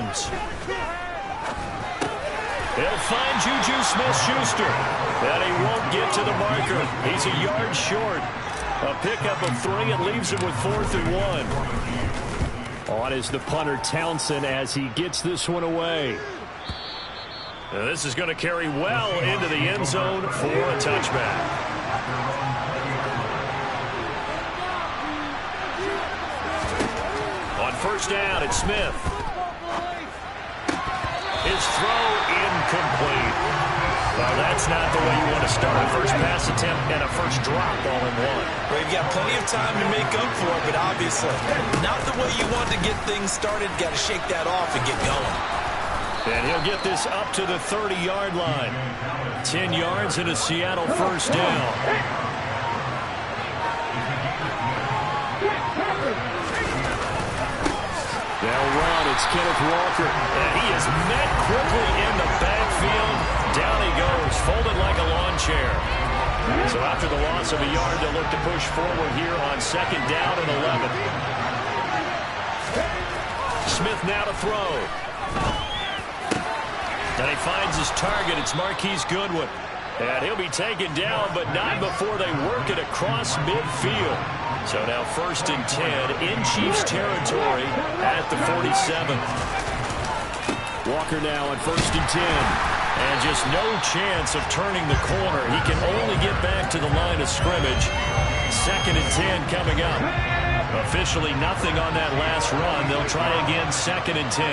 Mahomes. He'll find Juju Smith-Schuster. And he won't get to the marker. He's a yard short. A pickup of 3. It leaves him with 4th and 1. On is the punter Townsend as he gets this one away. Now this is going to carry well into the end zone for a touchback. On first down, it's Smith. His throw incomplete. Well, that's not the way you want to start a first pass attempt and a first drop all in one. Well, you've got plenty of time to make up for it, but obviously not the way you want to get things started. Got to shake that off and get going. And he'll get this up to the 30-yard line. 10 yards and a Seattle first down. Now around, it's Kenneth Walker. And he is met quickly in the backfield. Down he goes, folded like a lawn chair. So after the loss of a yard, they'll look to push forward here on second down and 11. Smith now to throw. And he finds his target. It's Marquise Goodwin. And he'll be taken down, but not before they work it across midfield. So now first and 10 in Chiefs territory at the 47. Walker now on first and 10. And just no chance of turning the corner. He can only get back to the line of scrimmage. Second and 10 coming up. Officially nothing on that last run. They'll try again second and 10.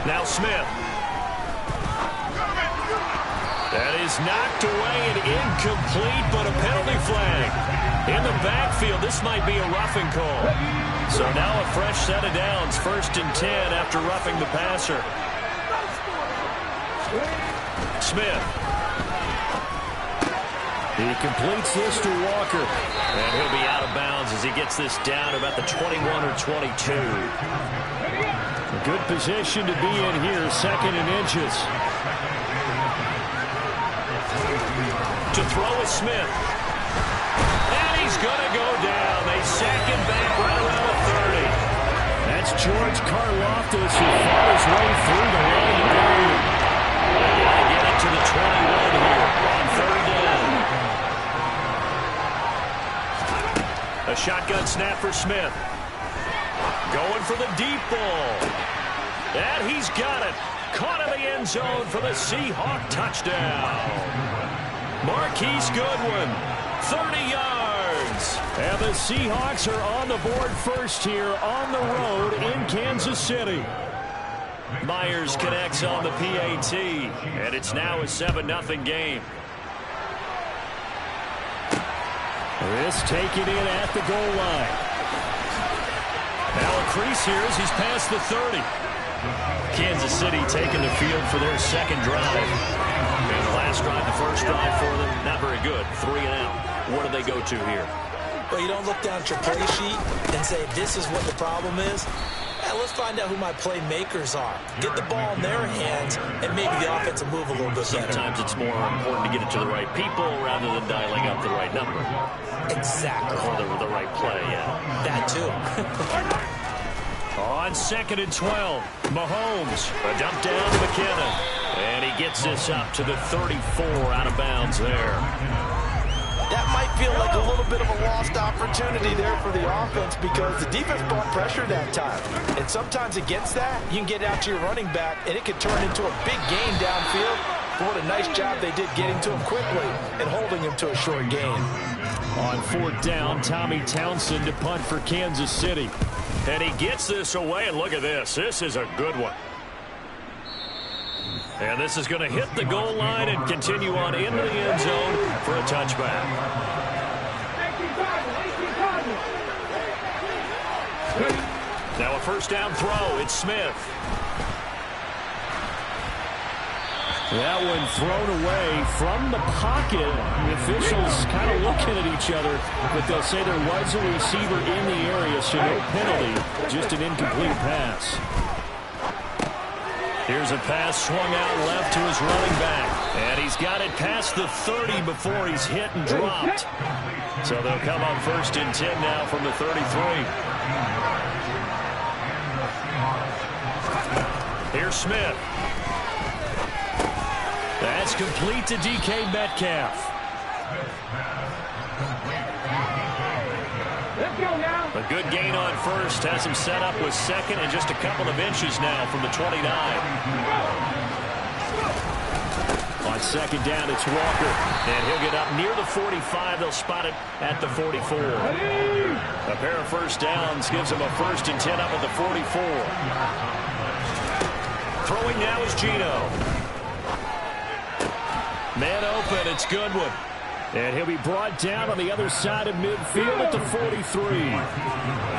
Now Smith. That is knocked away and incomplete, but a penalty flag. In the backfield, this might be a roughing call. So now a fresh set of downs, first and 10 after roughing the passer. Smith. He completes this to Walker. And he'll be out of bounds as he gets this down about the 21 or 22. A good position to be in here, second and inches. To throw is Smith. And he's going to go down. They sack him back right around the 30. That's George Karlaftis who fought his way through the line of goal. They got to get it to the 21 here on third down. A shotgun snap for Smith. Going for the deep ball. And he's got it. Caught in the end zone for the Seahawk touchdown. Marquise Goodwin, 30 yards. And the Seahawks are on the board first here on the road in Kansas City. Myers connects on the PAT, and it's now a 7-0 game. This taken in at the goal line. Now a crease here as he's past the 30. Kansas City taking the field for their second drive. And the last drive, the first drive for them, not very good. 3 and out. What do they go to here? Well, you don't look down at your play sheet and say, this is what the problem is. Let's find out who my playmakers are. Get the ball in their hands, and maybe the offense will move a little bit better. Sometimes it's more important to get it to the right people rather than dialing up the right number. Exactly. Or the right play, yeah. That too. On second and 12, Mahomes. A dump down to McKinnon. And he gets this up to the 34 out of bounds there. That might feel like a little bit of a lost opportunity there for the offense because the defense brought pressure that time. And sometimes against that, you can get out to your running back, and it could turn into a big gain downfield. But what a nice job they did getting to him quickly and holding him to a short gain. On fourth down, Tommy Townsend to punt for Kansas City. And he gets this away, and look at this. This is a good one. And this is going to hit the goal line and continue on into the end zone for a touchback. Now a first down throw. It's Smith. That one thrown away from the pocket. The officials kind of looking at each other, but they'll say there was a receiver in the area, so no penalty, just an incomplete pass. Here's a pass swung out left to his running back. And he's got it past the 30 before he's hit and dropped. So they'll come on first and 10 now from the 33. Here's Smith. That's complete to DK Metcalf. A good gain on first. Has him set up with second and just a couple of inches now from the 29. On second down, it's Walker. And he'll get up near the 45. They'll spot it at the 44. A pair of first downs gives him a 1st and 10 up at the 44. Throwing now is Geno. Man open, it's Goodwin. And he'll be brought down on the other side of midfield at the 43.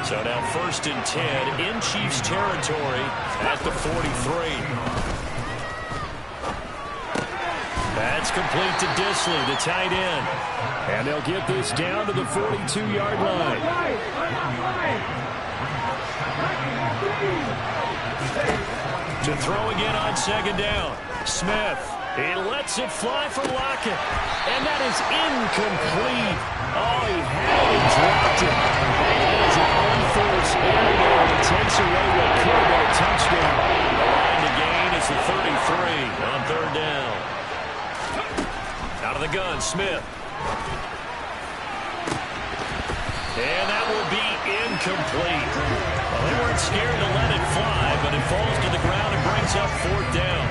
So now 1st and 10 in Chiefs territory at the 43. That's complete to Disley, the tight end. And they'll get this down to the 42-yard line. To throw again on second down. Smith. He lets it fly for Lockett. And that is incomplete. Oh, he had it, dropped it. And it is an unforced error there that takes away what could have been a touchdown. The line to gain is the 33 on 3rd down. Out of the gun, Smith. And that will be incomplete. Well, they weren't scared to let it fly, but it falls to the ground and brings up 4th down.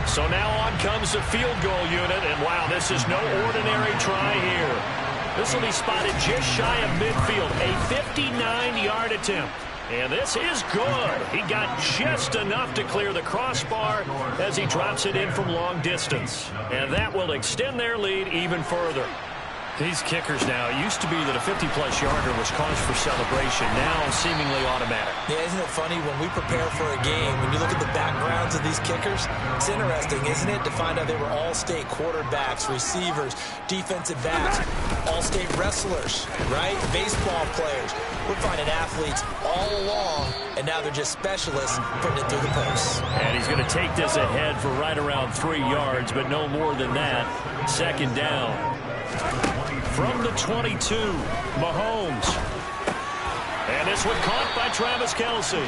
So now on comes the field goal unit, and wow, this is no ordinary try here. This will be spotted just shy of midfield, a 59-yard attempt. And this is good. He got just enough to clear the crossbar as he drops it in from long distance. And that will extend their lead even further. These kickers now, it used to be that a 50-plus yarder was cause for celebration, now seemingly automatic. Yeah, isn't it funny when we prepare for a game, when you look at the backgrounds of these kickers, it's interesting, isn't it, to find out they were all-state quarterbacks, receivers, defensive backs, all-state wrestlers, right? Baseball players. We're finding athletes all along, and now they're just specialists putting it through the posts. And he's going to take this ahead for right around 3 yards, but no more than that. 2nd down. From the 22, Mahomes. And this one caught by Travis Kelce.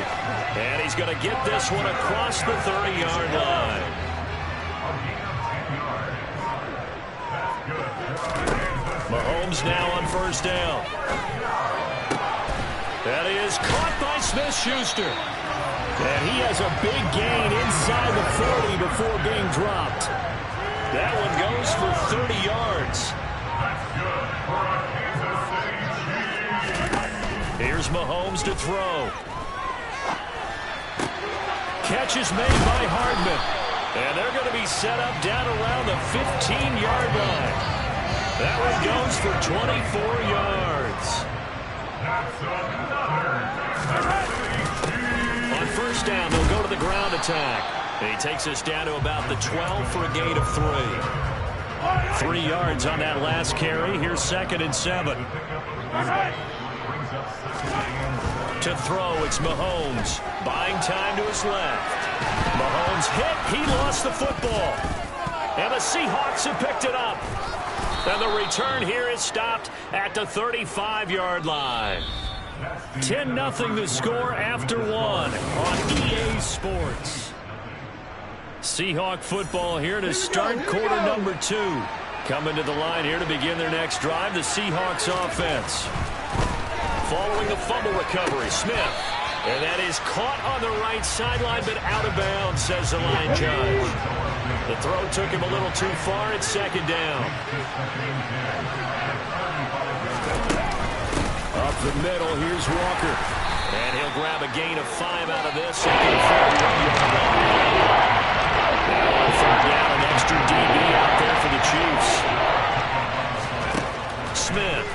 And he's going to get this one across the 30-yard line. Mahomes now on 1st down. That is caught by Smith-Schuster. And he has a big gain inside the 40 before being dropped. That one goes for 30 yards. Here's Mahomes to throw. Catch is made by Hardman. And they're going to be set up down around the 15-yard line. That one goes for 24 yards. On 1st down, they'll go to the ground attack. And he takes us down to about the 12 for a gain of 3. 3 yards on that last carry. Here's 2nd and 7. To throw, it's Mahomes. Buying time to his left. Mahomes hit. He lost the football. And the Seahawks have picked it up. And the return here is stopped at the 35-yard line. 10-0 the score after 1 on EA Sports. Seahawk football here to start quarter number 2. Coming to the line here to begin their next drive, the Seahawks offense. Following the fumble recovery, Smith. And that is caught on the right sideline, but out of bounds, says the line judge. The throw took him a little too far. It's 2nd down. Up the middle, here's Walker. And he'll grab a gain of 5 out of this. Now on 3rd down, an extra DB out there for the Chiefs. Smith.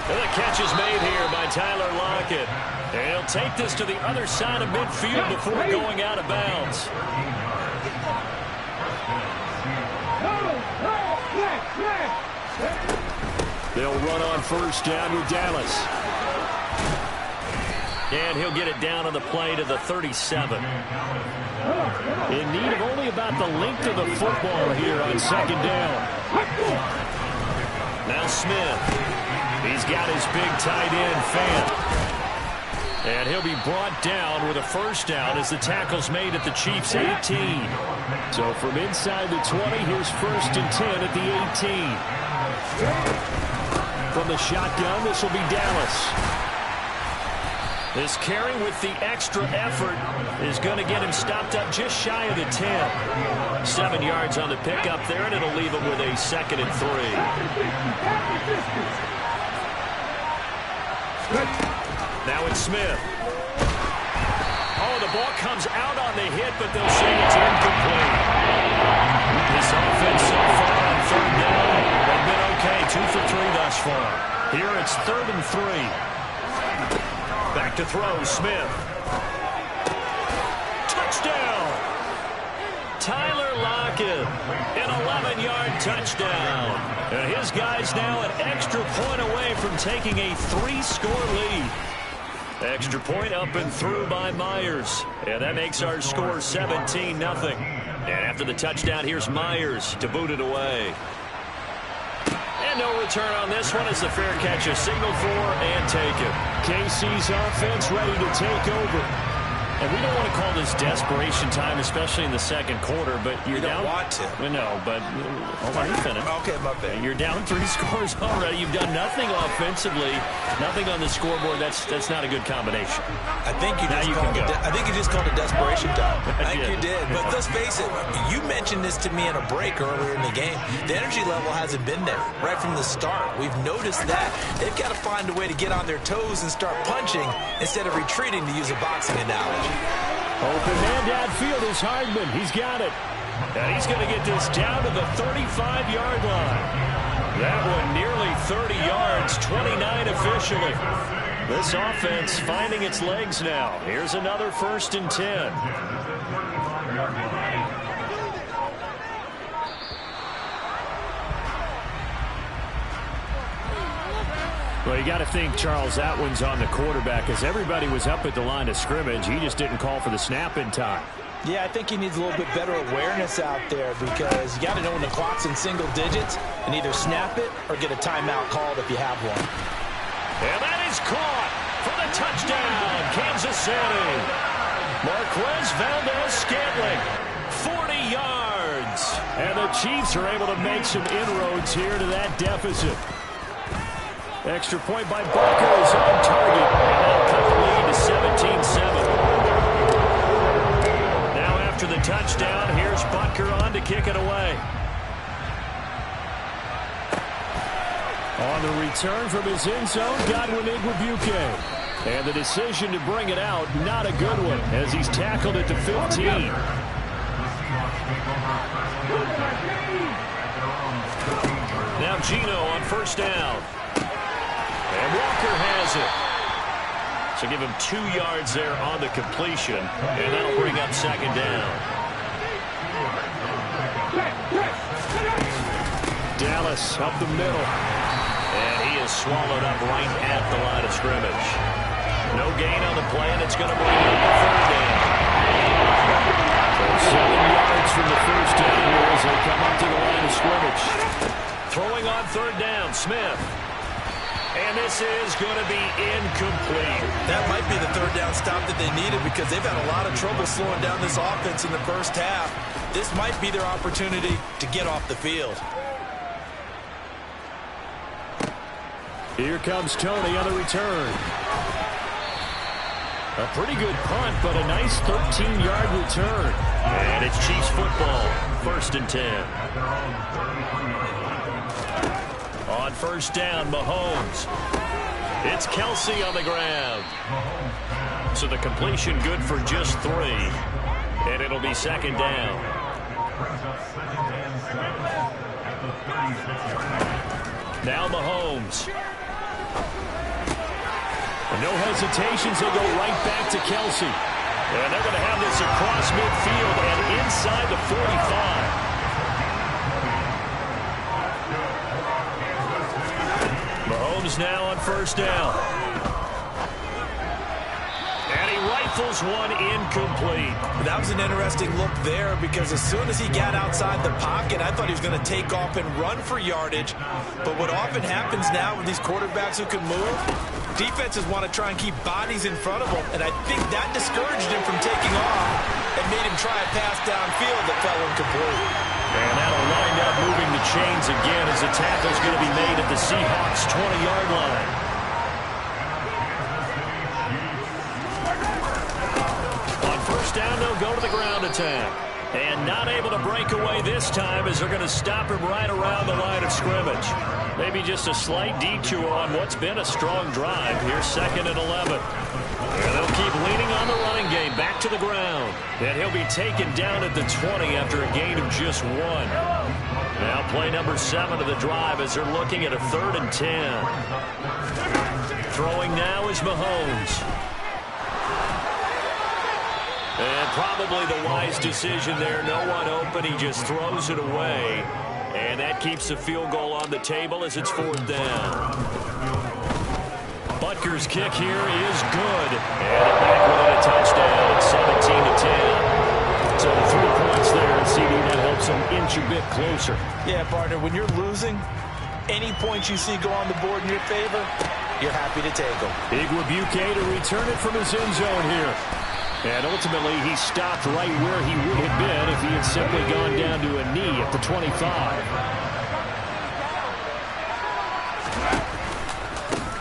And the catch is made here by Tyler Lockett. And he'll take this to the other side of midfield before going out of bounds. They'll run on 1st down with Dallas. And he'll get it down on the play to the 37. In need of only about the length of the football here on 2nd down. Now Smith. He's got his big tight end, Fant. And he'll be brought down with a first down as the tackle's made at the Chiefs' 18. So from inside the 20, here's 1st and 10 at the 18. From the shotgun, this will be Dallas. This carry with the extra effort is going to get him stopped up just shy of the 10. 7 yards on the pickup there, and it'll leave him with a 2nd and 3. Now it's Smith. Oh, the ball comes out on the hit, but they'll say it's incomplete. This offense so far on 3rd down have been okay. 2 for 3 thus far. Here it's 3rd and 3. Back to throw, Smith. Touchdown! Tyler Lockett, an 11-yard touchdown. And his guys now an extra point away from taking a 3-score lead. Extra point up and through by Myers. And that makes our score 17-0. And after the touchdown, here's Myers to boot it away. And no return on this one as the fair catch is signaled for and taken. KC's offense ready to take over. And we don't want to call this desperation time, especially in the 2nd quarter, but you're down. You don't want to. No, but hold on, you finish. Okay, my bad. You're down 3 scores already. You've done nothing offensively, nothing on the scoreboard. That's not a good combination. I think you just called it desperation time. I think you did. But let's face it, you mentioned this to me in a break earlier in the game. The energy level hasn't been there right from the start. We've noticed that. They've got to find a way to get on their toes and start punching instead of retreating, to use a boxing analogy. Open man downfield is Hardman. He's got it. And he's going to get this down to the 35-yard line. That one nearly 30 yards, 29 officially. This offense finding its legs now. Here's another 1st and 10. Well, you got to think, Charles, that one's on the quarterback as everybody was up at the line of scrimmage. He just didn't call for the snap in time. Yeah, I think he needs a little bit better awareness out there because you got to know when the clock's in single digits and either snap it or get a timeout called if you have one. And that is caught for the touchdown, Kansas City. Marquez Valdez-Scantling, 40 yards. And the Chiefs are able to make some inroads here to that deficit. Extra point by Barker is on target. And that'll cut the lead to 17-7. Now after the touchdown, here's Butker on to kick it away. On the return from his end zone, Godwin Igwebuike. And the decision to bring it out, not a good one, as he's tackled at the 15. Now Gino on 1st down. And Walker has it. So give him 2 yards there on the completion, and that'll bring up 2nd down. Dallas up the middle. And he is swallowed up right at the line of scrimmage. No gain on the play, and it's going to bring up a 3rd down. So 7 yards from the first down here as they come up to the line of scrimmage. Throwing on 3rd down, Smith. And this is going to be incomplete. That might be the 3rd down stop that they needed because they've had a lot of trouble slowing down this offense in the first half. This might be their opportunity to get off the field. Here comes Tony on the return. A pretty good punt, but a nice 13-yard return. And it's Chiefs football, 1st and 10. On 1st down, Mahomes. It's Kelsey on the ground. So the completion good for just 3. And it'll be 2nd down. Now Mahomes. No hesitations, they go right back to Kelsey. And they're going to have this across midfield and inside the 45. Mahomes now on 1st down. And he rifles one incomplete. That was an interesting look there because as soon as he got outside the pocket, I thought he was going to take off and run for yardage. But what often happens now with these quarterbacks who can move, Defenses want to try and keep bodies in front of him, and I think that discouraged him from taking off and made him try a pass downfield that fell incomplete. And that'll wind up moving the chains again as the tackle's going to be made at the Seahawks' 20-yard line. On first down, they'll go to the ground attack. And not able to break away this time as they're going to stop him right around the line of scrimmage. Maybe just a slight detour on what's been a strong drive. Here's 2nd and 11. And they'll keep leaning on the running game back to the ground. And he'll be taken down at the 20 after a gain of just 1. Now play number 7 of the drive as they're looking at a 3rd and 10. Throwing now is Mahomes. And probably the wise decision there. No one open. He just throws it away. And that keeps the field goal on the table as it's 4th down. Butker's kick here is good. And back within a touchdown. It's 17-10. So 3 points there. And CD, that helps them inch a bit closer. Yeah, partner, when you're losing, any points you see go on the board in your favor, you're happy to take them. Igwebuike to return it from his end zone here. And ultimately, he stopped right where he would have been if he had simply gone down to a knee at the 25.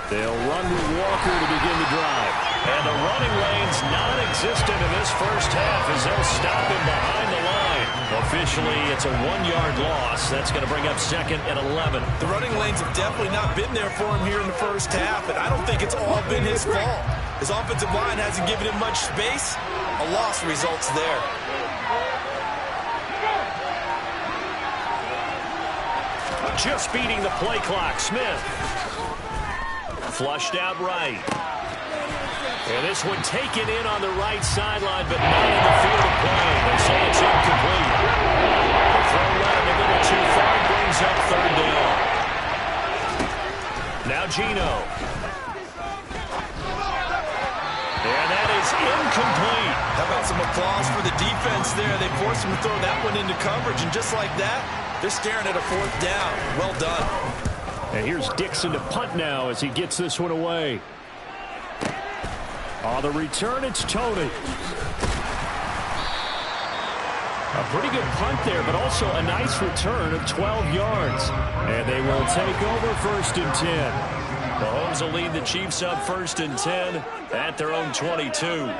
They'll run with Walker to begin the drive. And the running lane's non-existent in this first half as they'll stop him behind the line. Officially, it's a 1-yard loss. That's going to bring up 2nd and 11. The running lanes have definitely not been there for him here in the first half, and I don't think it's all been his fault. His offensive line hasn't given him much space. A loss results there. Just beating the play clock. Smith. Flushed out right. And this one taken in on the right sideline, but not in the field of play. They say it's incomplete. The throw led a little too far, brings up 3rd down. Now Geno. And that is incomplete. How about some applause for the defense there? They forced him to throw that one into coverage, and just like that, they're staring at a 4th down. Well done. And here's Dixon to punt now as he gets this one away. On the return, it's Tony. A pretty good punt there, but also a nice return of 12 yards. And they will take over 1st and 10. Mahomes will lead the Chiefs up 1st and 10 at their own 22.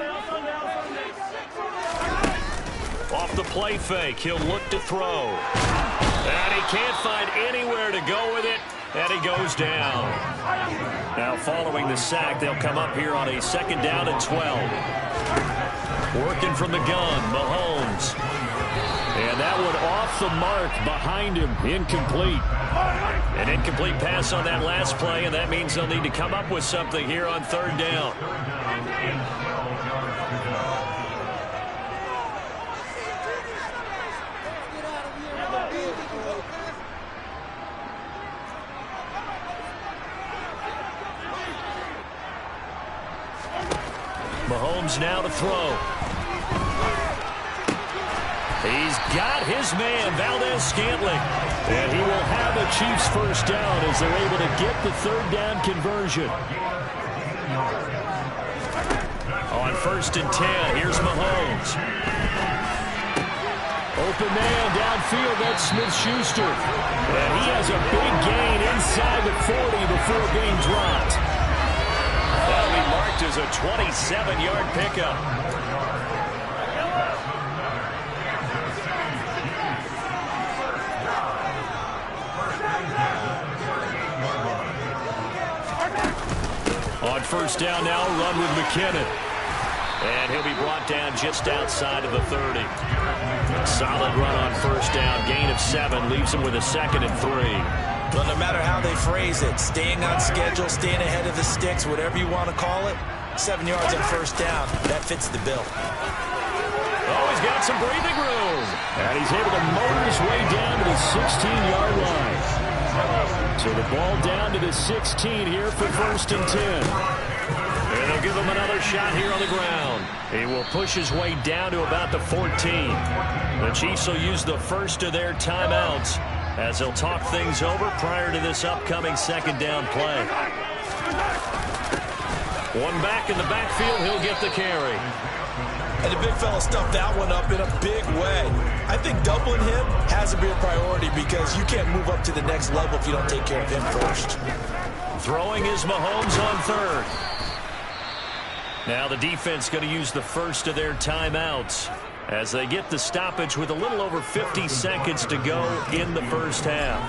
Off the play fake, he'll look to throw. And he can't find anywhere to go with it, and he goes down. Now following the sack, they'll come up here on a 2nd down and 12. Working from the gun, Mahomes. And that one off the mark behind him, incomplete. An incomplete pass on that last play, and that means they'll need to come up with something here on 3rd down. Mahomes now to throw. He's got his man, Valdez-Scantling. And he will have a Chiefs 1st down as they're able to get the 3rd down conversion. On 1st and 10, here's Mahomes. Open man downfield, that's Smith-Schuster. And he has a big gain inside the 40 before being dropped. That'll be marked as a 27-yard pickup. On 1st down now, run with McKinnon. And he'll be brought down just outside of the 30. Solid run on 1st down. Gain of 7 leaves him with a 2nd and 3. Well, no matter how they phrase it, staying on schedule, staying ahead of the sticks, whatever you want to call it, 7 yards on 1st down, that fits the bill. Oh, he's got some breathing room. And he's able to motor his way down to the 16-yard line. So the ball down to the 16 here for 1st and 10. And they'll give him another shot here on the ground. He will push his way down to about the 14. The Chiefs will use the first of their timeouts as they'll talk things over prior to this upcoming 2nd down play. One back in the backfield. He'll get the carry. And the big fella stuffed that one up in a big way. I think doubling him has to be a priority because you can't move up to the next level if you don't take care of him first. Throwing is Mahomes on third. Now the defense going to use the first of their timeouts as they get the stoppage with a little over 50 seconds to go in the first half.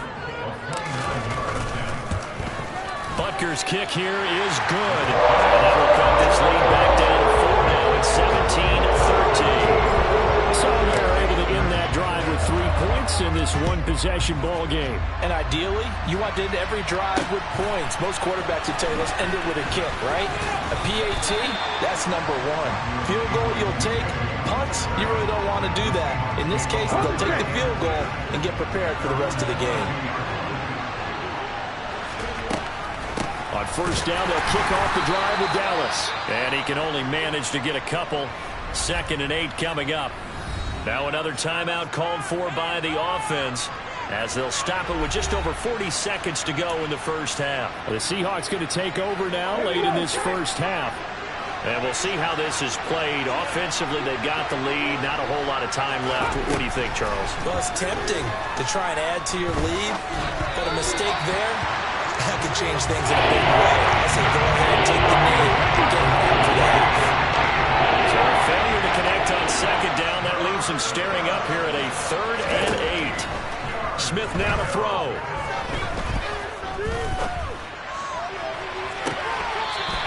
Butker's kick here is good. And that will cut this lead back down to 4 now. It's 17-13. So they're able to end that drive with 3 points in this one-possession ball game. And ideally, you want to end every drive with points. Most quarterbacks would tell you, let's end it with a kick, right? A PAT, that's number 1. Field goal you'll take. Punts, you really don't want to do that. In this case, they'll take the field goal and get prepared for the rest of the game. On first down, they'll kick off the drive with Dallas. And he can only manage to get a couple. 2nd and 8 coming up. Now another timeout called for by the offense as they'll stop it with just over 40 seconds to go in the first half. The Seahawks going to take over now late in this first half. And we'll see how this is played. Offensively, they've got the lead. Not a whole lot of time left. What do you think, Charles? Well, it's tempting to try and add to your lead, but a mistake there, that could change things in a big way. I say go ahead and take the lead and get it after the half. So a failure to connect on 2nd down. That leaves them staring up here at a 3rd and 8. Smith now to throw.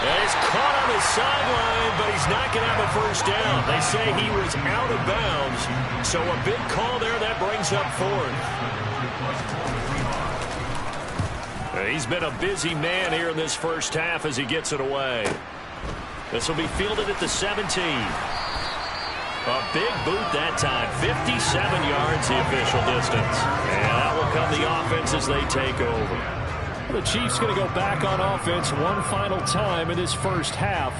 And he's caught on the sideline, but he's not going to have a first down. They say he was out of bounds. So a big call there. That brings up 4th. He's been a busy man here in this first half as he gets it away. This will be fielded at the 17. A big boot that time. 57 yards the official distance. And that will come the offense as they take over. The Chiefs going to go back on offense one final time in this first half.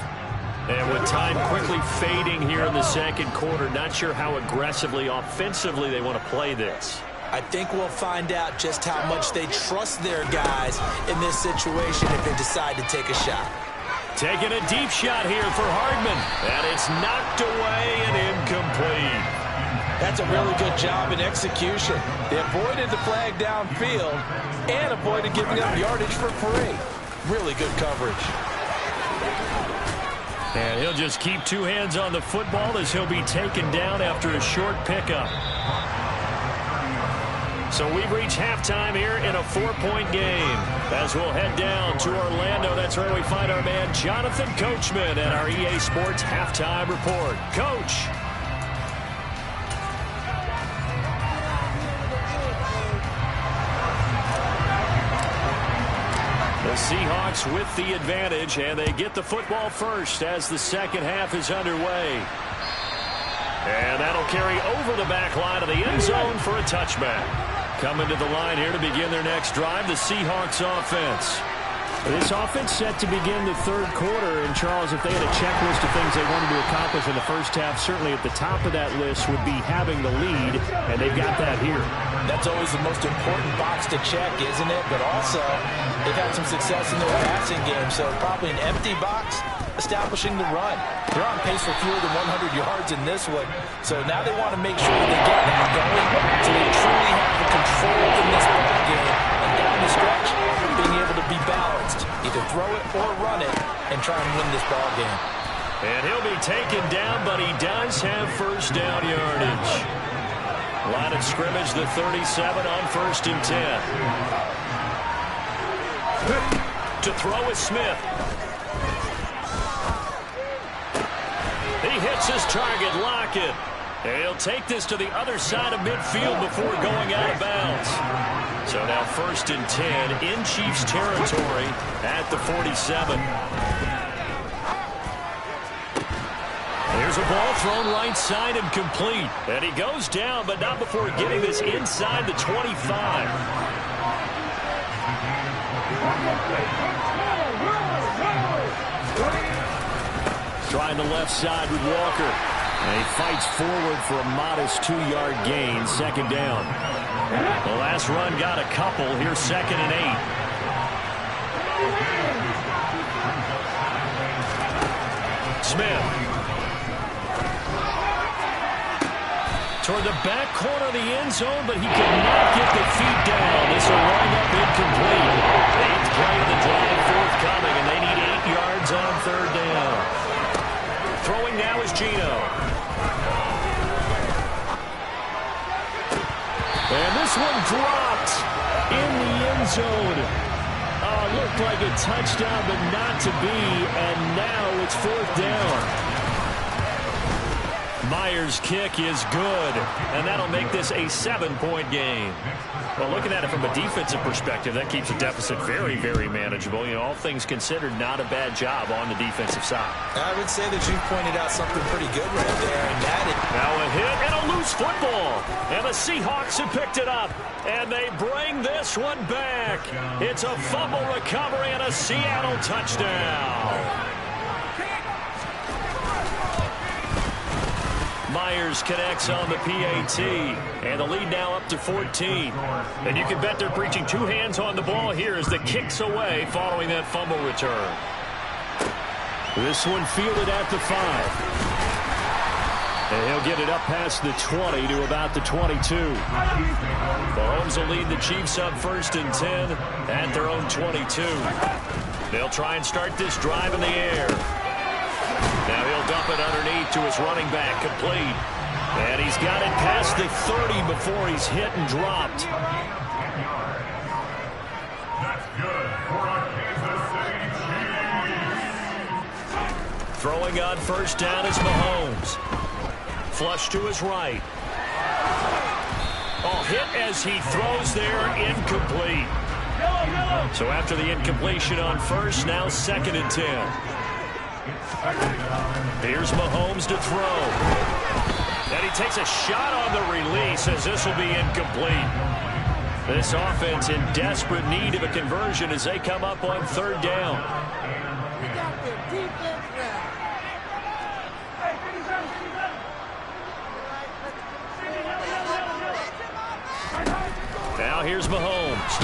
And with time quickly fading here in the 2nd quarter, not sure how aggressively, offensively they want to play this. I think we'll find out just how much they trust their guys in this situation if they decide to take a shot. Taking a deep shot here for Hardman. And it's knocked away and incomplete. That's a really good job in execution. They avoided the flag downfield and avoided giving up yardage for free. Really good coverage. And he'll just keep 2 hands on the football as he'll be taken down after a short pickup. So we've reached halftime here in a 4-point game. As we'll head down to Orlando, that's where we find our man Jonathan Coachman at our EA Sports Halftime Report. Coach. The Seahawks with the advantage, and they get the football first as the 2nd half is underway. And that'll carry over the back line of the end zone for a touchback. Coming to the line here to begin their next drive, the Seahawks offense. This offense set to begin the 3rd quarter. And, Charles, if they had a checklist of things they wanted to accomplish in the first half, certainly at the top of that list would be having the lead, and they've got that here. That's always the most important box to check, isn't it? But also, they've had some success in their passing game, so probably an empty box establishing the run. They're on pace for fewer than 100 yards in this one, so now they want to make sure that they get that going so they truly have the control in this ball game. And down the stretch, being able to be balanced, either throw it or run it, and try and win this ball game. And he'll be taken down, but he does have first down yardage. Line of scrimmage, the 37 on 1st and 10. To throw is Smith. He hits his target, Lockett. And he'll take this to the other side of midfield before going out of bounds. So now 1st and 10 in Chiefs territory at the 47. Here's a ball thrown right side and complete. And he goes down, but not before getting this inside the 25. Trying the left side with Walker. And he fights forward for a modest 2-yard gain, 2nd down. The last run got a couple. Here's 2nd and 8. Smith. Toward the back corner of the end zone, but he could not get the feet down. This will wind up incomplete. 8th play of the drive forthcoming, and they need 8 yards on 3rd down. Throwing now is Gino. And this one dropped in the end zone. Looked like a touchdown, but not to be, and now it's 4th down. Myers' kick is good, and that'll make this a 7-point game. Well, looking at it from a defensive perspective, that keeps the deficit very, very manageable. You know, all things considered, not a bad job on the defensive side. I would say that you pointed out something pretty good right there, and that is... Now a hit and a loose football, and the Seahawks have picked it up, and they bring this one back. It's a fumble recovery and a Seattle touchdown. Myers connects on the PAT, and the lead now up to 14. And you can bet they're preaching 2 hands on the ball here as the kick's away following that fumble return. This one fielded at the 5. And he'll get it up past the 20 to about the 22. Mahomes will lead the Chiefs up 1st and 10 at their own 22. They'll try and start this drive in the air. Now he'll dump it underneath to his running back, complete. And he's got it past the 30 before he's hit and dropped. That's good for our Kansas City Chiefs. Throwing on 1st down is Mahomes. Flush to his right. Oh, hit as he throws there, incomplete. So after the incompletion on 1st, now 2nd and 10. Here's Mahomes to throw. And he takes a shot on the release as this will be incomplete. This offense in desperate need of a conversion as they come up on 3rd down. Now here's Mahomes.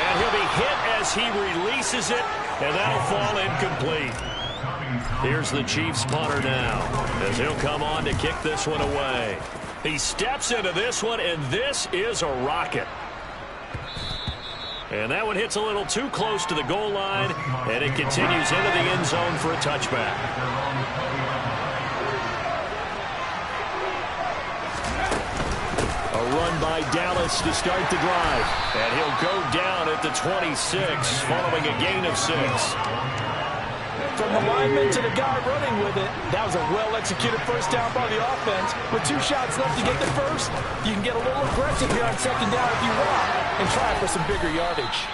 And he'll be hit as he releases it, and that'll fall incomplete. Here's the Chiefs punter now, as he'll come on to kick this one away. He steps into this one, and this is a rocket. And that one hits a little too close to the goal line, and it continues into the end zone for a touchback. A run by Dallas to start the drive. And he'll go down at the 26, following a gain of 6. From the lineman to the guy running with it, that was a well-executed 1st down by the offense. With 2 shots left to get the 1st, you can get a little aggressive here on 2nd down if you want and try for some bigger yardage.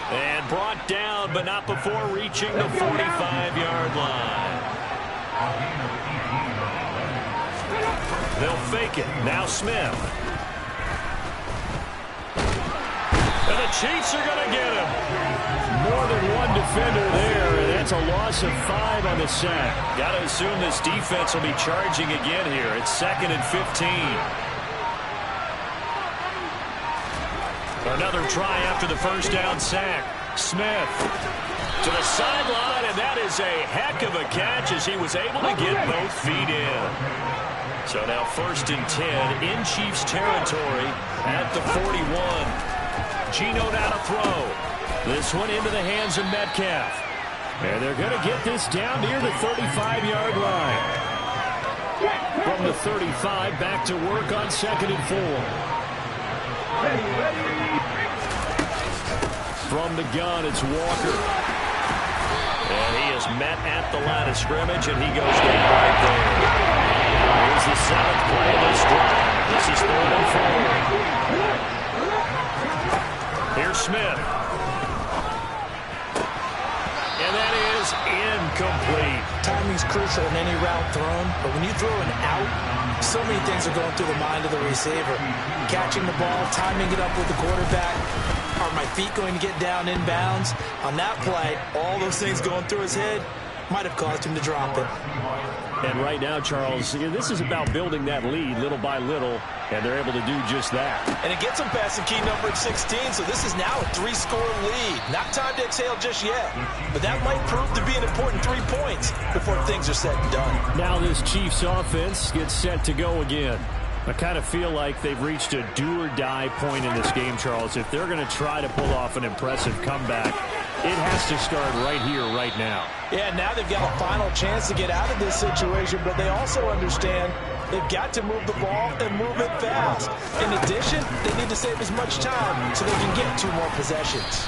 And brought down, but not before reaching the 45-yard line. They'll fake it. Now Smith. And the Chiefs are going to get him. More than one defender there, and that's a loss of 5 on the sack. Got to assume this defense will be charging again here. It's 2nd and 15. Another try after the 1st down sack. Smith to the sideline, and that is a heck of a catch as he was able to get both feet in. So now 1st and 10 in Chiefs territory at the 41. Gino now to throw. This one into the hands of Metcalf. And they're going to get this down near the 35-yard line. From the 35, back to work on 2nd and 4. From the gun, it's Walker. And he is met at the line of scrimmage, and he goes down right there. Here's the 7th play of this drive. This is 3rd and 4. Here's Smith. And that is incomplete. Timing's crucial in any route thrown, but when you throw an out, so many things are going through the mind of the receiver. Catching the ball, timing it up with the quarterback. Are my feet going to get down in bounds? On that play, all those things going through his head might have caused him to drop it. And right now, Charles, this is about building that lead little by little, and they're able to do just that. And it gets them past the key number at 16, so this is now a 3-score lead. Not time to exhale just yet, but that might prove to be an important 3 points before things are said and done. Now this Chiefs offense gets set to go again. I kind of feel like they've reached a do-or-die point in this game, Charles. If they're going to try to pull off an impressive comeback, it has to start right here, right now. Yeah, now they've got a final chance to get out of this situation, but they also understand they've got to move the ball and move it fast. In addition, they need to save as much time so they can get 2 more possessions.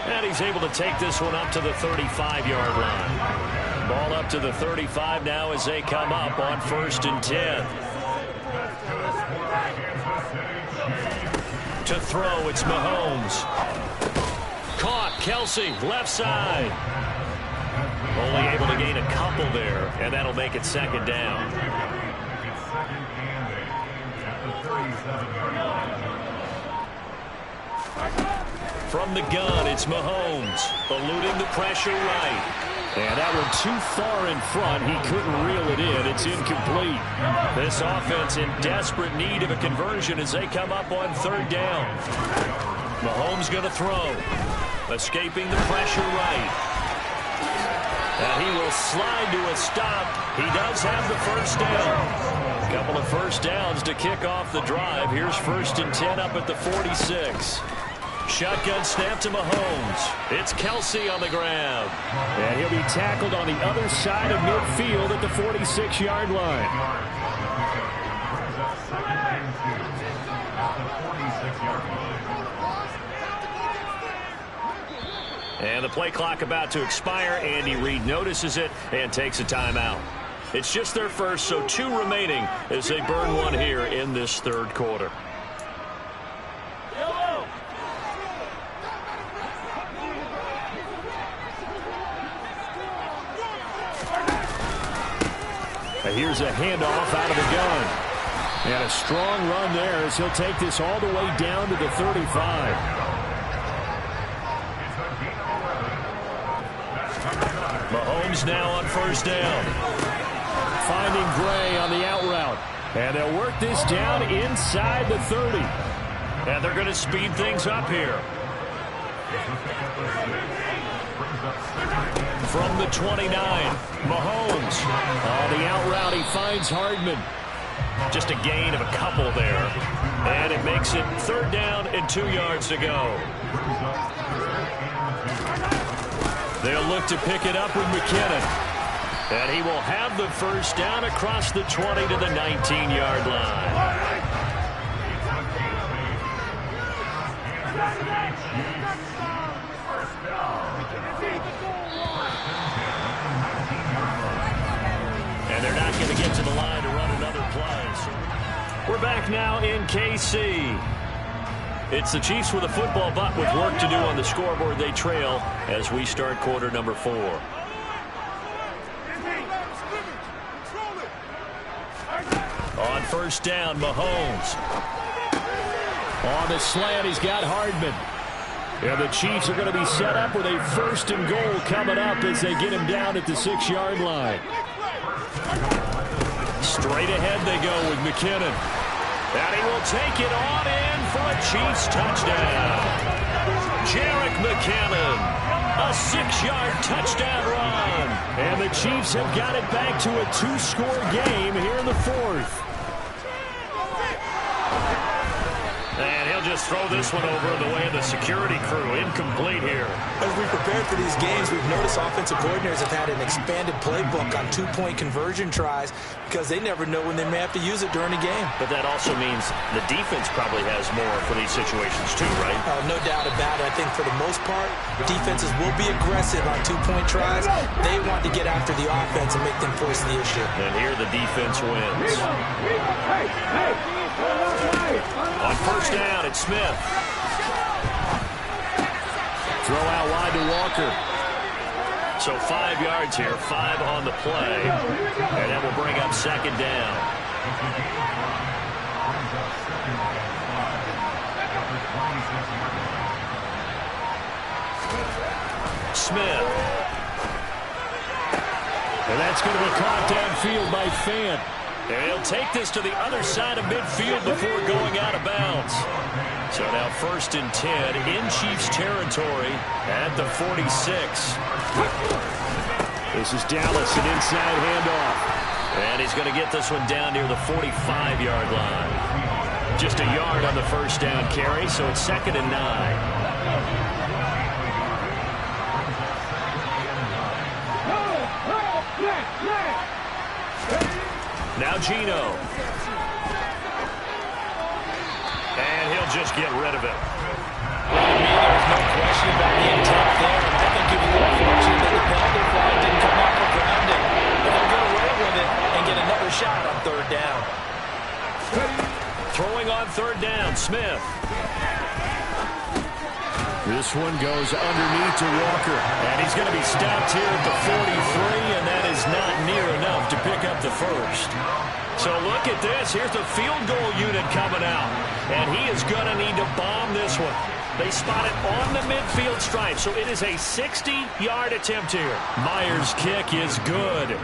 And he's able to take this one up to the 35-yard line. Ball up to the 35 now as they come up on 1st and 10. To throw, it's Mahomes. Caught, Kelsey, left side. Only able to gain a couple there, and that'll make it 2nd down. From the gun, it's Mahomes, eluding the pressure right. And that one too far in front. He couldn't reel it in. It's incomplete. This offense in desperate need of a conversion as they come up on 3rd down. Mahomes going to throw. Escaping the pressure right. And he will slide to a stop. He does have the 1st down. A couple of 1st downs to kick off the drive. Here's 1st and 10 up at the 46. Shotgun snap to Mahomes. It's Kelsey on the ground. And he'll be tackled on the other side of midfield at the 46-yard line. And the play clock about to expire. Andy Reid notices it and takes a timeout. It's just their first, so 2 remaining as they burn one here in this 3rd quarter. Here's a handoff out of the gun. And a strong run there as he'll take this all the way down to the 35. Mahomes now on 1st down. Finding Gray on the out route. And they'll work this down inside the 30. And they're going to speed things up here. From the 29, Mahomes. On the out route, he finds Hardman. Just a gain of a couple there. And it makes it 3rd down and 2 yards to go. They'll look to pick it up with McKinnon. And he will have the 1st down across the 20 to the 19-yard line. And they're not going to get to the line to run another play. So we're back now in KC. It's the Chiefs with a football, but with work to do on the scoreboard. They trail as we start quarter number 4. On 1st down, Mahomes. On the slant, he's got Hardman. And the Chiefs are going to be set up with a 1st and goal coming up as they get him down at the 6-yard line. Straight ahead they go with McKinnon. And he will take it on in for a Chiefs touchdown. Jerick McKinnon, a 6-yard touchdown run. And the Chiefs have got it back to a 2-score game here in the 4th. And he'll just throw this one over the way of the security crew. Incomplete here. As we prepared for these games, we've noticed offensive coordinators have had an expanded playbook on 2-point conversion tries because they never know when they may have to use it during a game. But that also means the defense probably has more for these situations too, right? No doubt about it. I think for the most part, defenses will be aggressive on 2-point tries. They want to get after the offense and make them force the issue. And here the defense wins. On 1st down, it's Smith. Throw out wide to Walker. So 5 yards here, 5 on the play. And that will bring up 2nd down. Smith. And that's going to be caught downfield by Fant. And he'll take this to the other side of midfield before going out of bounds. So now 1st and 10 in Chiefs territory at the 46. This is Dallas, an inside handoff. And he's going to get this one down near the 45-yard line. Just a yard on the first down carry, so it's 2nd and 9. Now Geno. And he'll just get rid of it. Well, to me, there's no question about the intent there. And I think it was unfortunate that the penalty flag didn't come off the grounding. But they'll get away with it and get another shot on 3rd down. Throwing on 3rd down, Smith. This one goes underneath to Walker. And he's going to be stopped here at the 43, and that is not near enough to pick up the first. So look at this. Here's the field goal unit coming out. And he is going to need to bomb this one. They spot it on the midfield stripe, so it is a 60-yard attempt here. Myers' kick is good.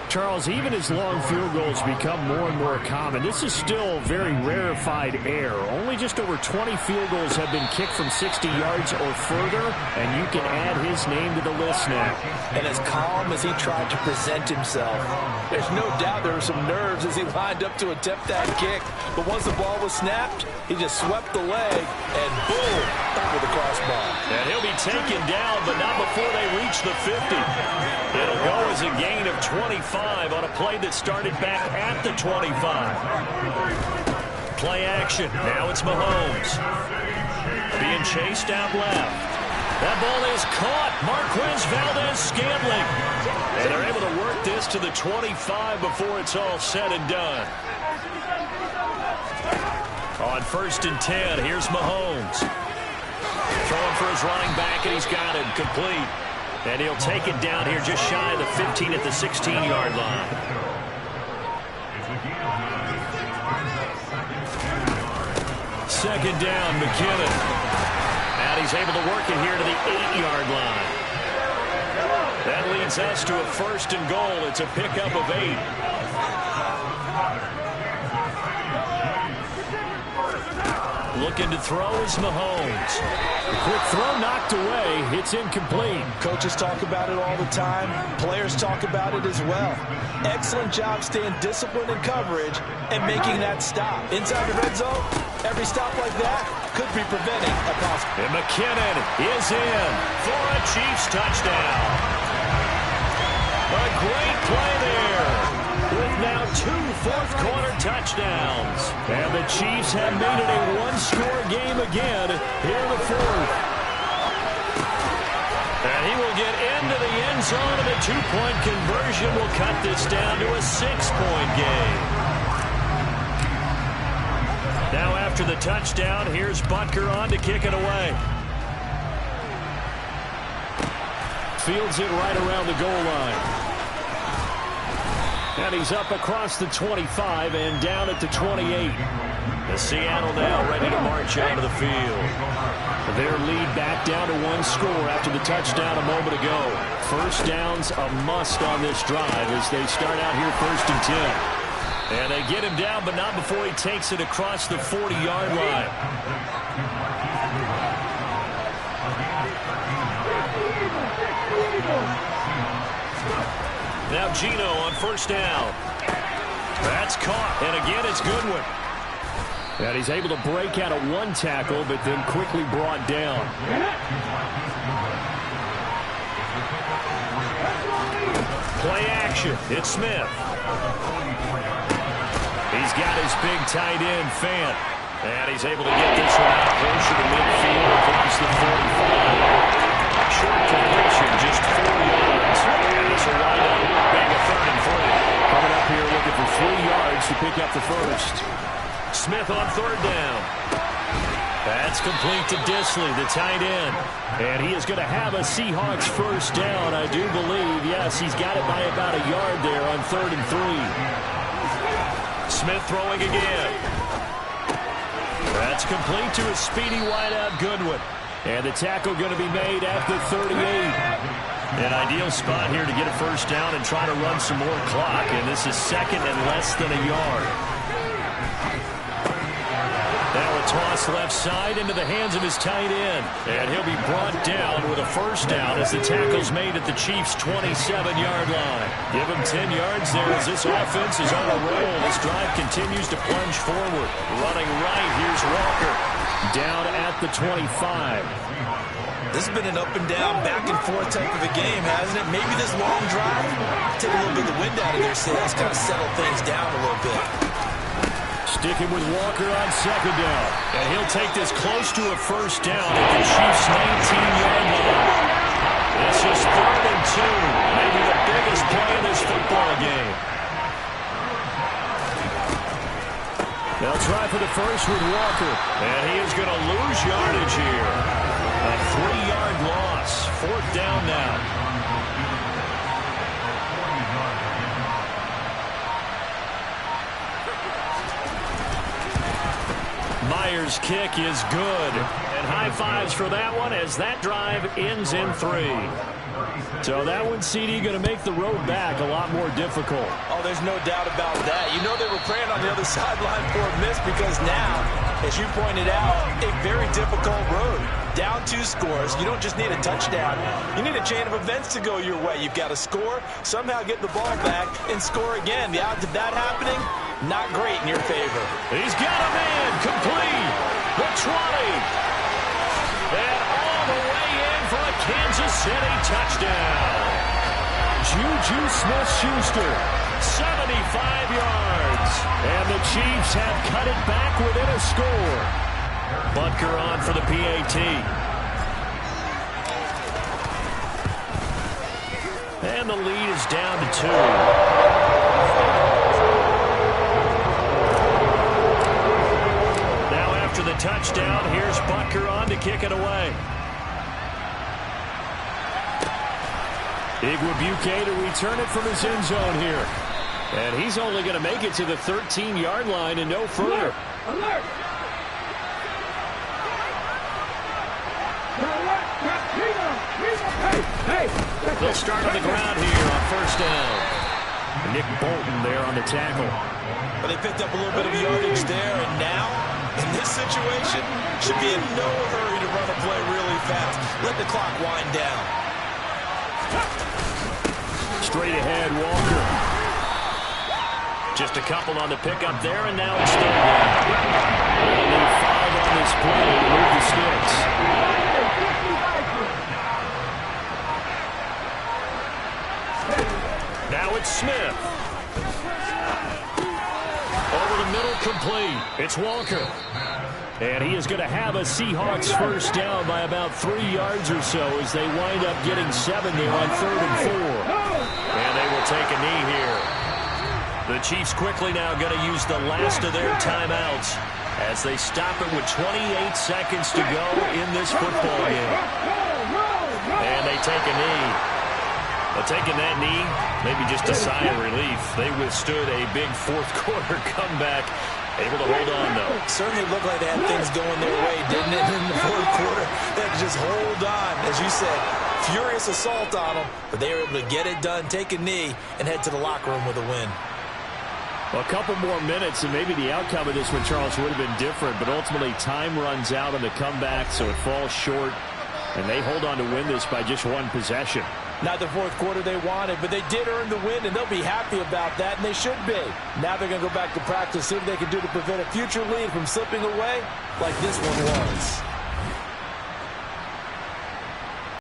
Charles, even as long field goals become more and more common, this is still very rarefied air. Only just over 20 field goals have been kicked from 60 yards or further, and you can add his name to the list now. And as calm as he tried to present himself, there's no doubt there were some nerves as he lined up to attempt that kick. But once the ball was snapped, he just swept the leg, and boom, over the crossbar. And he'll be taken down, but not before they reach the 50. It'll go as a gain of 25 on a play that started back at the 25. Play action. Now it's Mahomes. Being chased out left. That ball is caught. Marquez Valdez-Scantling. And they're able to work this to the 25 before it's all said and done. On 1st and 10, here's Mahomes. Throwing for his running back, and he's got it complete. And he'll take it down here just shy of the 15 at the 16-yard line. 2nd down, McKinnon. And he's able to work it here to the 8-yard line. That leads us to a 1st and goal. It's a pickup of 8. Looking to throw is Mahomes. The quick throw knocked away. It's incomplete. Coaches talk about it all the time. Players talk about it as well. Excellent job staying disciplined in coverage and making that stop. Inside the red zone, every stop like that could be preventing a pass. And McKinnon is in for a Chiefs touchdown. A great play there. With now 2 fourth-quarter touchdowns. And the Chiefs have made it a one-score game again here in the 4th. And he will get into the end zone, and a 2-point conversion will cut this down to a 6-point game. Now after the touchdown, here's Butker on to kick it away. Fields it right around the goal line. And he's up across the 25 and down at the 28. The Seattle now ready to march onto the field. Their lead back down to 1 score after the touchdown a moment ago. First down's a must on this drive as they start out here 1st and 10. And they get him down, but not before he takes it across the 40-yard line. Now Geno on 1st down. That's caught, and again it's Goodwin. And he's able to break out of 1 tackle, but then quickly brought down. Play action. It's Smith. He's got his big tight end, Fant. And he's able to get this one out closer to midfield across the 45. Short completion, just 4 yards. And this will wind up being a 3rd and 3. Coming up here looking for 3 yards to pick up the first. Smith on 3rd down. That's complete to Disley, the tight end. And he is going to have a Seahawks first down, I do believe. Yes, he's got it by about a yard there on 3rd and 3. Smith throwing again. That's complete to a speedy wideout Goodwin. And the tackle going to be made at the 38. An ideal spot here to get a first down and try to run some more clock, and this is second and less than a yard. Now a toss left side into the hands of his tight end, and he'll be brought down with a first down as the tackle's made at the Chiefs' 27-yard line. Give him 10 yards there as this offense is on a roll. This drive continues to plunge forward. Running right, here's Walker. Down at the 25. This has been an up and down, back and forth type of a game, hasn't it? Maybe this long drive take a little bit of the wind out of their sails, kind of settle things down a little bit. Sticking with Walker on second down. And he'll take this close to a first down at the Chiefs' 19-yard line. This is 3rd and 2. Maybe the biggest play in this football game. They'll try for the first with Walker. And he is going to lose yardage here. A 3-yard loss. 4th down now. Myers' kick is good. And high fives for that one as that drive ends in 3. So that one, CD, going to make the road back a lot more difficult. Oh, there's no doubt about that. You know they were praying on the other sideline for a miss because now, as you pointed out, a very difficult road. Down 2 scores. You don't just need a touchdown. You need a chain of events to go your way. You've got to score, somehow get the ball back, and score again. The odds of that happening, not great in your favor. He's got a man complete. The 20. And all the way in for a Kansas City touchdown. Juju Smith-Schuster, 75 yards. And the Chiefs have cut it back within a score. Butker on for the PAT. And the lead is down to 2. Now after the touchdown, here's Butker on to kick it away. Igwebuike to return it from his end zone here. And he's only going to make it to the 13-yard line and no further. Alert! They'll start on the ground here on first down. Nick Bolton there on the tackle. But they picked up a little bit of yardage there, and now, in this situation, should be in no hurry to run a play really fast. Let the clock wind down. Straight ahead, Walker. Just a couple on the pickup there, and now it's third down. They'll need 5 on this play to move the sticks. Now it's Smith. Over the middle, complete. It's Walker. And he is going to have a Seahawks first down by about 3 yards or so as they wind up getting 7 there on 3rd and 4. And they will take a knee here. The Chiefs quickly now going to use the last of their timeouts as they stop it with 28 seconds to go in this football game. And they take a knee. Well, taking that knee, maybe just a sigh of relief. They withstood a big fourth-quarter comeback. Able to hold on, though. Certainly looked like they had things going their way, didn't it, in the fourth quarter? They had to just hold on. As you said, furious assault on them, but they were able to get it done, take a knee, and head to the locker room with a win. Well, a couple more minutes, and maybe the outcome of this one, Charles, would have been different. But ultimately, time runs out on the comeback, so it falls short. And they hold on to win this by just 1 possession. Not the fourth quarter they wanted, but they did earn the win, and they'll be happy about that, and they should be. Now they're going to go back to practice, see what they can do to prevent a future lead from slipping away like this one was.